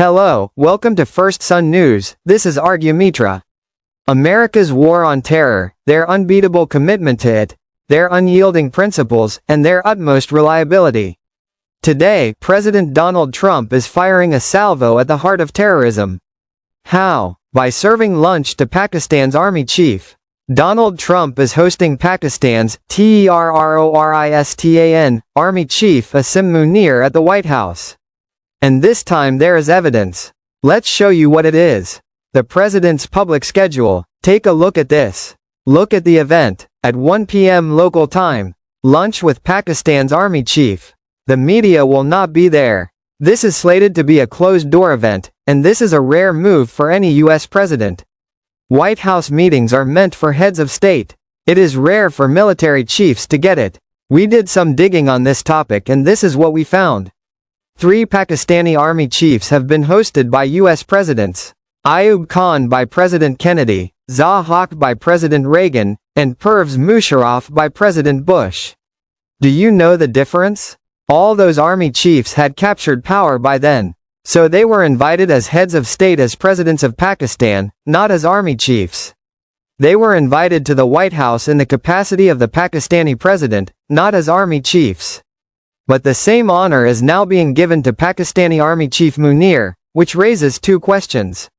Hello, welcome to First Sun News. This is Argumitra. America's war on terror, their unbeatable commitment to it, their unyielding principles, and their utmost reliability. Today, President Donald Trump is firing a salvo at the heart of terrorism. How? By serving lunch to Pakistan's army chief. Donald Trump is hosting Pakistan's TERRORISTAN army chief Asim Munir at the White House. And this time there is evidence. Let's show you what it is. The president's public schedule. Take a look at this. Look at the event. At 1 p.m. local time. Lunch with Pakistan's army chief. The media will not be there. This is slated to be a closed-door event, and this is a rare move for any U.S. president. White House meetings are meant for heads of state. It is rare for military chiefs to get it. We did some digging on this topic and this is what we found. 3 Pakistani army chiefs have been hosted by U.S. presidents. Ayub Khan by President Kennedy, Zia Haq by President Reagan, and Pervez Musharraf by President Bush. Do you know the difference? All those army chiefs had captured power by then. So they were invited as heads of state as presidents of Pakistan, not as army chiefs. They were invited to the White House in the capacity of the Pakistani president, not as army chiefs. But the same honor is now being given to Pakistani Army Chief Munir, which raises 2 questions.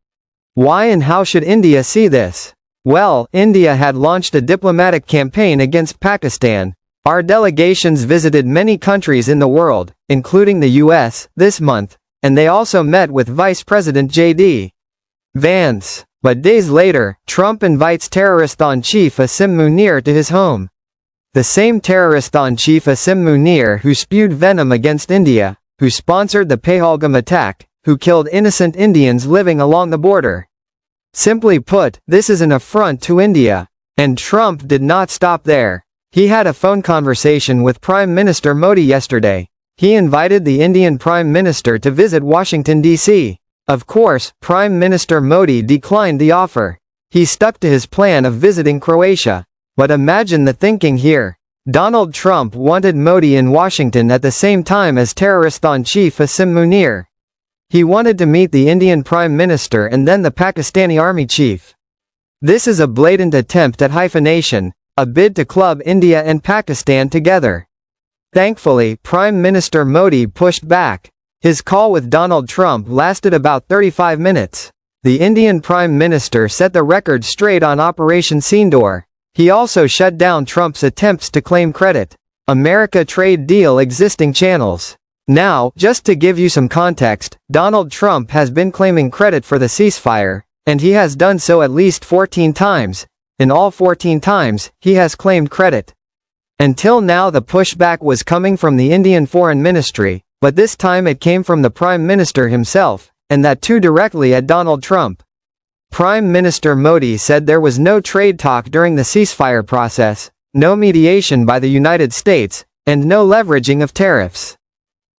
Why and how should India see this? Well, India had launched a diplomatic campaign against Pakistan. Our delegations visited many countries in the world, including the US, this month, and they also met with Vice President J.D. Vance. But days later, Trump invites Terroristan chief Asim Munir to his home. The same Terroristan chief Asim Munir who spewed venom against India, who sponsored the Pahalgam attack, who killed innocent Indians living along the border. Simply put, this is an affront to India. And Trump did not stop there. He had a phone conversation with Prime Minister Modi yesterday. He invited the Indian Prime Minister to visit Washington, D.C. Of course, Prime Minister Modi declined the offer. He stuck to his plan of visiting Croatia. But imagine the thinking here. Donald Trump wanted Modi in Washington at the same time as Terroristan chief Asim Munir. He wanted to meet the Indian Prime Minister and then the Pakistani army chief. This is a blatant attempt at hyphenation, a bid to club India and Pakistan together. Thankfully, Prime Minister Modi pushed back. His call with Donald Trump lasted about 35 minutes. The Indian Prime Minister set the record straight on Operation Sindoor. He also shut down Trump's attempts to claim credit. America trade deal existing channels. Now, just to give you some context, Donald Trump has been claiming credit for the ceasefire, and he has done so at least 14 times. In all 14 times, he has claimed credit. Until now the pushback was coming from the Indian Foreign Ministry, but this time it came from the Prime Minister himself, and that too directly at Donald Trump. Prime Minister Modi said there was no trade talk during the ceasefire process, no mediation by the United States, and no leveraging of tariffs.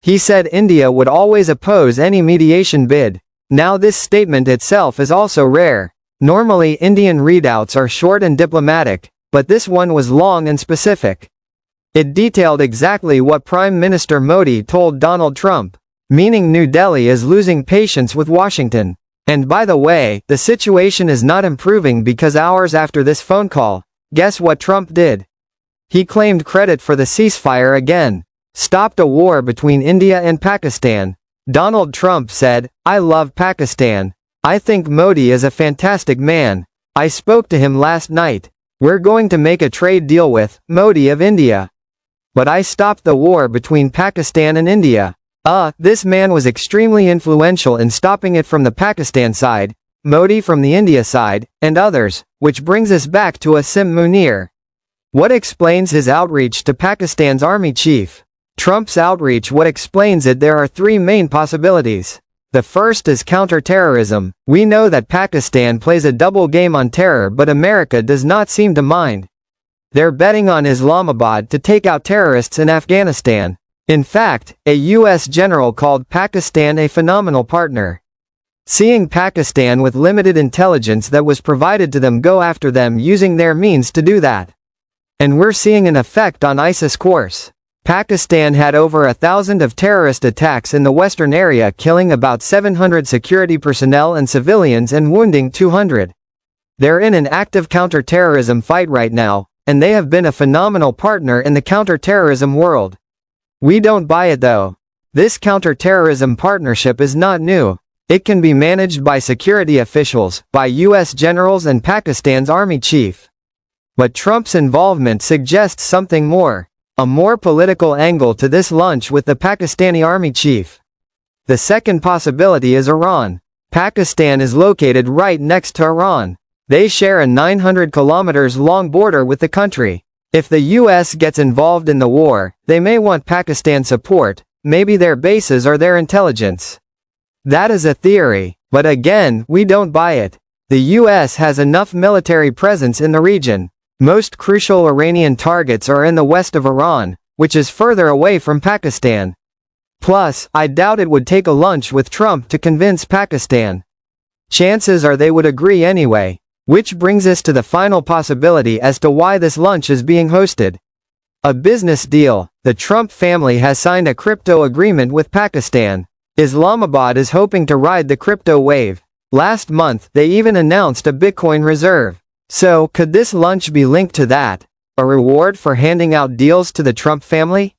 He said India would always oppose any mediation bid. Now this statement itself is also rare. Normally Indian readouts are short and diplomatic, but this one was long and specific. It detailed exactly what Prime Minister Modi told Donald Trump, meaning New Delhi is losing patience with Washington. And by the way, the situation is not improving because hours after this phone call, guess what Trump did? He claimed credit for the ceasefire again. Stopped a war between India and Pakistan. Donald Trump said, "I love Pakistan. I think Modi is a fantastic man. I spoke to him last night. We're going to make a trade deal with Modi of India. But I stopped the war between Pakistan and India." This man was extremely influential in stopping it from the Pakistan side, Modi from the India side, and others, which brings us back to Asim Munir. What explains his outreach to Pakistan's army chief? Trump's outreach. What explains it? There are 3 main possibilities. The first is counter-terrorism. We know that Pakistan plays a double game on terror, but America does not seem to mind. They're betting on Islamabad to take out terrorists in Afghanistan. In fact, a U.S. general called Pakistan a phenomenal partner. Seeing Pakistan with limited intelligence that was provided to them go after them using their means to do that. And we're seeing an effect on ISIS course. Pakistan had over 1,000 of terrorist attacks in the western area, killing about 700 security personnel and civilians and wounding 200. They're in an active counter-terrorism fight right now, and they have been a phenomenal partner in the counter-terrorism world. We don't buy it though. This counter-terrorism partnership is not new. It can be managed by security officials, by US generals and Pakistan's army chief. But Trump's involvement suggests something more. A more political angle to this lunch with the Pakistani army chief. The second possibility is Iran. Pakistan is located right next to Iran. They share a 900 kilometers long border with the country. If the US gets involved in the war, they may want Pakistan support, maybe their bases or their intelligence. That is a theory, but again, we don't buy it. The US has enough military presence in the region. Most crucial Iranian targets are in the west of Iran, which is further away from Pakistan. Plus, I doubt it would take a lunch with Trump to convince Pakistan. Chances are they would agree anyway. Which brings us to the final possibility as to why this lunch is being hosted. A business deal. The Trump family has signed a crypto agreement with Pakistan. Islamabad is hoping to ride the crypto wave. Last month, they even announced a Bitcoin reserve. So, could this lunch be linked to that? A reward for handing out deals to the Trump family?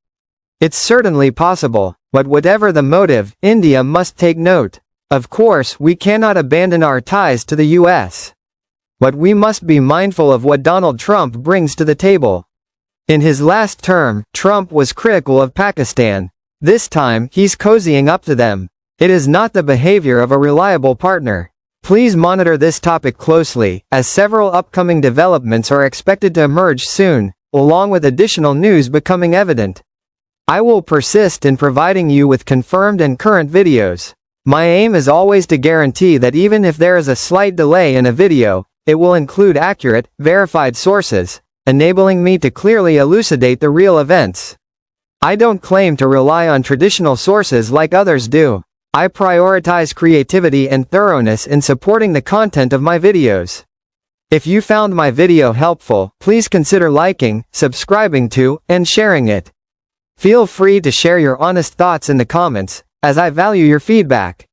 It's certainly possible, but whatever the motive, India must take note. Of course, we cannot abandon our ties to the US. But we must be mindful of what Donald Trump brings to the table. In his last term, Trump was critical of Pakistan. This time, he's cozying up to them. It is not the behavior of a reliable partner. Please monitor this topic closely, as several upcoming developments are expected to emerge soon, along with additional news becoming evident. I will persist in providing you with confirmed and current videos. My aim is always to guarantee that even if there is a slight delay in a video, it will include accurate, verified sources, enabling me to clearly elucidate the real events. I don't claim to rely on traditional sources like others do. I prioritize creativity and thoroughness in supporting the content of my videos. If you found my video helpful, please consider liking, subscribing to, and sharing it. Feel free to share your honest thoughts in the comments, as I value your feedback.